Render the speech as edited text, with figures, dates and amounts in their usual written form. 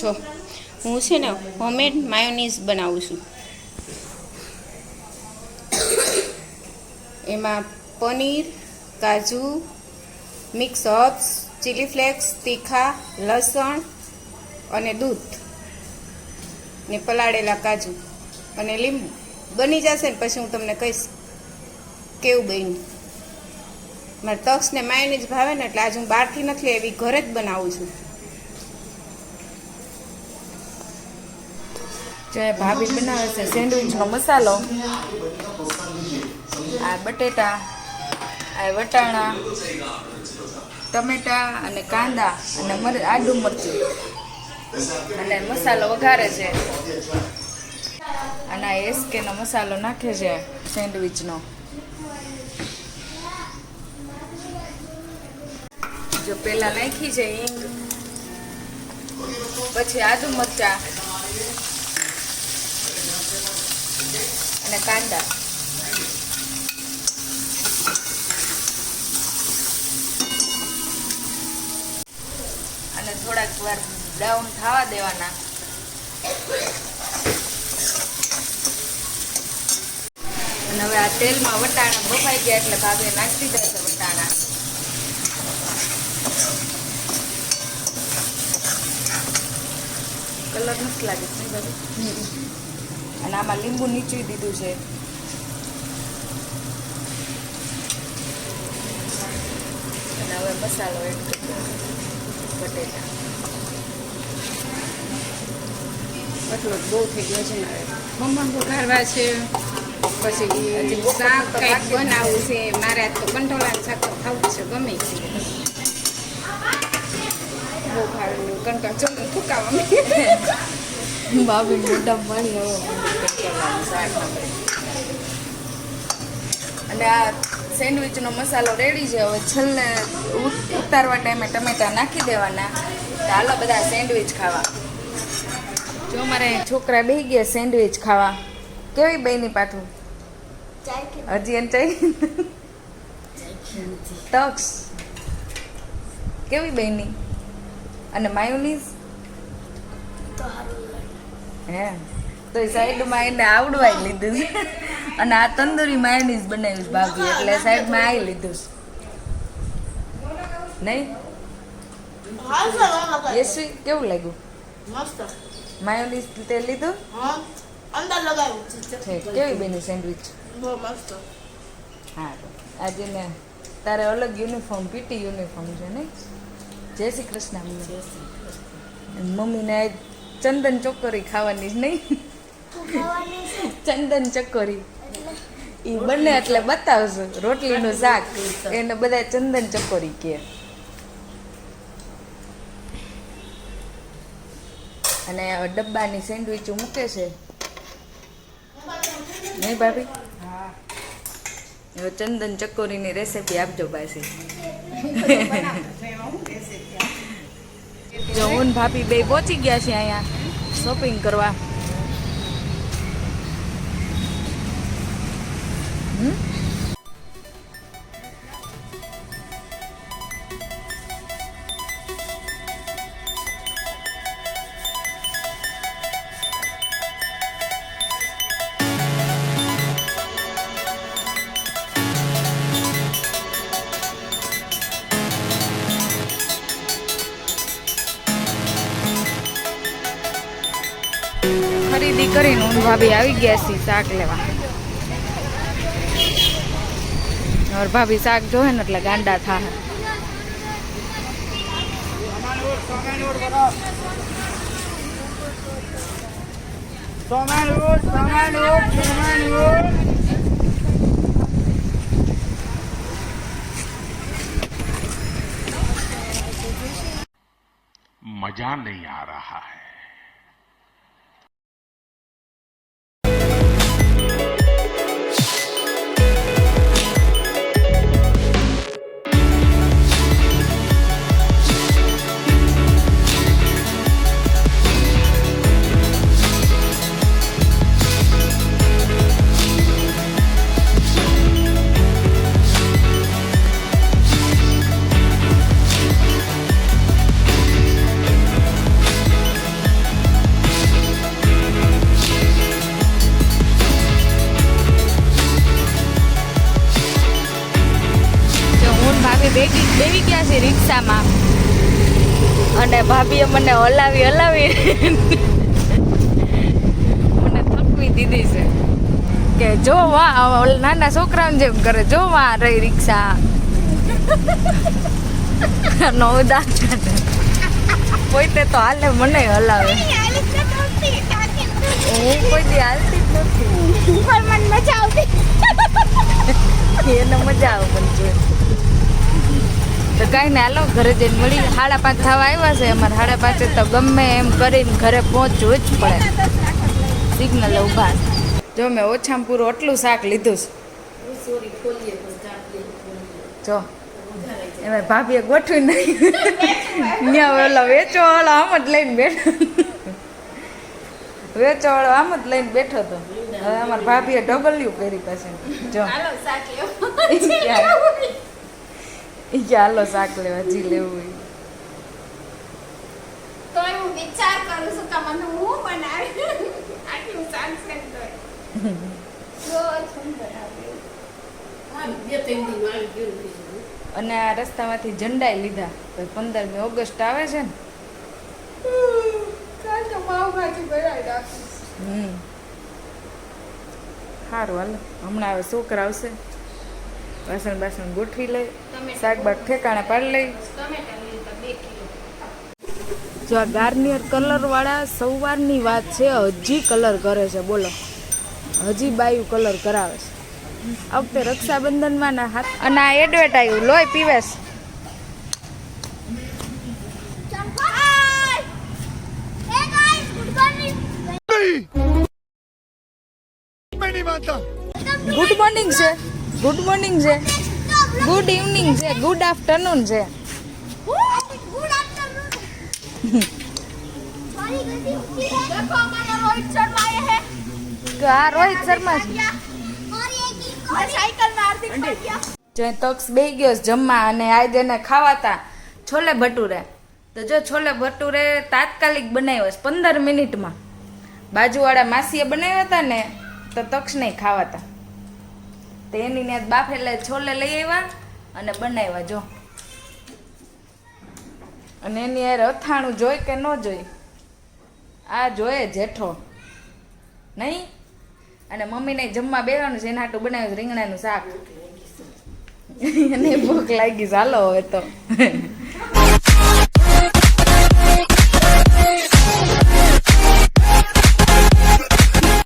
છો? હું છે ને હોમમેડ માયોનીઝ બનાવું છું. એમાં પનીર, કાજુ, મિક્સ હર્બ્સ, ચીલી ફ્લેક્સ, તીખા, લસણ અને દૂધ ને પલાળેલા કાજુ અને લીંબુ બની જશે ને પછી હું તમને કહીશ કેવું બન્યું. મારે તક્ષ ને માયોનીઝ ભાવે ને એટલે આજે હું બહારથી નથી એવી ઘરે જ બનાવું છું. જે ભાભી બનાવે છે સેન્ડવિચનો મસાલો. આ બટેટા, આ વટાણા, ટમેટા અને કાંદા અને આદુ મરચું અને મસાલો વઘારે છે. અને આ એસકેનો મસાલો નાખે છે સેન્ડવિચનો. જો પેલા નાખી છે હિંગ, પછી આદુ મરચા અને કાંદા. અને થોડાક વાર બ્રાઉન થવા દેવાના. અને હવે આ તેલમાં વટાણા બફાઈ ગયા એટલે ભાભે નાખી દીધા છે વટાણા. કલર નથી લાગે છે ભાભી. અને આમાં લીંબુ નીચવી દીધું છે. અને હવે મસાલો એડ કરી દો. બટેટા એટલો બહુ થઈ ગયો છે મારે. મમ્મા વઘારવા છે, પછી શાક કંઈક બનાવવું છે મારે. તો કંટોળાનું શાક તો ખાવું છે, ગમે છે. બહુ ભાવે કંટોળ ચો ફૂકાવા ભાભી મોટા પાણી હવે કંટોળાનું શાક. અને આ સેન્ડવિચનો મસાલો રેડી છે. હવે છેલ્લે ઉતારવા ટાઈમે ટમેટા નાખી દેવાના. ચાલો બધા સેન્ડવિચ ખાવા. જો મારે છોકરા બેસી ગયા સેન્ડવિચ ખાવા. કેવી બની પાછું? હજી એને ચાઈ તક્ષ કેવી બની? અને માયોનીઝ હે તો સાઈડમાં એને આવડવાઈ લીધું છે. અને આ તંદુરી માયોનીઝ બનાવ્યું ભાભી એટલે સાઈડમાં આવી લીધું નહીં. યશવી કેવું લાગ્યું? મસ્ત. માયોનીઝ તે લીધું? હા, અંદર લગાવ્યું છે. કેવી બની સેન્ડવિચ? બહુ મસ્ત. હા, આજે ને તારે અલગ યુનિફોર્મ, પીટી યુનિફોર્મ છે ને? જય શ્રી કૃષ્ણ. મમ્મીને ચંદન ચોકોરી ખાવાની જ નહીં? ચંદન ચકોરી એ બંને એટલે બતાવશું. રોટલીનું શાક એને બધા ચંદન ચકોરી કહે. અને ડબ્બાની સેન્ડવિચ મૂકે છે નહીં ભાભી? હા. હવે ચંદન ચકોરીની રેસીપી આપજો પાછી. જો હું ભાભી બે પહોંચી ગયા છે અહીંયા શોપિંગ કરવા. ખરીદી કરીને હું ભાભી આવી ગયા છીએ શાક લેવા. और भाभी શાક જોહે ને એટલે ગાંડા થાય. मजा नहीं आ रहा है. મને હલાવી મને થકવી દીધી છે કે જો નાના છોકરાને જેમ કરે જો રહી રિક્ષા નો દાંત પોતે તો હાલે મને હલાવે હું કોઈ દી હાલતી જ નથી પણ મને મજા આવતી એને મજા આવે મને જોઈ તો કાંઈ ને હાલો ઘરે જઈને મળી 5:30 થવા આવ્યા છે અમારે 5:30 તો ગમે એમ કરીને ઘરે પહોંચવું જ પડે સિગ્નલ ઊભા જો મેં ઓછામાં પૂરું આટલું શાક લીધું છે જો એમાં ભાભીએ ગોઠવી નહીં ત્યાં ઓલા વેચવાવાળો આમ જ લઈને બેઠો વેચવાવાળો આમ જ લઈને બેઠો હતો હવે અમારા ભાભીએ ડબલ્યુ કરી પછી જો હાલો શાક લેવા જી લેવું તો હું વિચાર કરું છું કે મને હું બનાવી આટલું શાક છે તો બહુ સુંદર અને આ રસ્તામાંથી ઝંડાઈ લીધા તો 15મી ઓગસ્ટ આવે છે ને પાવભાજી બનાવી રાખીશ સારું હાલો હમણાં હવે છોકરા આવશે બાસણ ગોઠવી લઈ શાકભાગ ઠેકાણે પાડી લઈ જો આ ગાર્નિયર કલરવાળા સવારની વાત છે હજી કલર કરે છે બોલો હજી બાયું કલર કરાવે છે આ વખતે રક્ષાબંધનમાં ના હાથ અને આ એડવેટ આવ્યું લોહી પીવેશ ગુડ મોર્નિંગ છે ગુડ મોર્નિંગ છે ગુડ ઇવનિંગ છે ગુડ આફ્ટરનૂન છે આ રોહિત શર્મા છે તક્ષ બે ગયો જમવા અને આજે એને ખાવાતા છોલે ભટુરે તો જો છોલે ભટુરે તાત્કાલિક બનાવ્યો છે 15 મિનિટમાં બાજુવાળા માસીએ બનાવ્યા હતા ને તો તક્ષ નહીં ખાવાતા તો એની ને બાફેલા છોલે લઈ આવ્યા અને બનાવ્યા જો અને એની યાર અથાણું જોઈ કે ન જોઈ આ જોઈએ જેઠો નહીં અને મમ્મીને જમવા બેવાનું છે એના હાટું બનાવ્યું રીંગણાનું શાક એને ભૂખ લાગી ચાલો હવે તો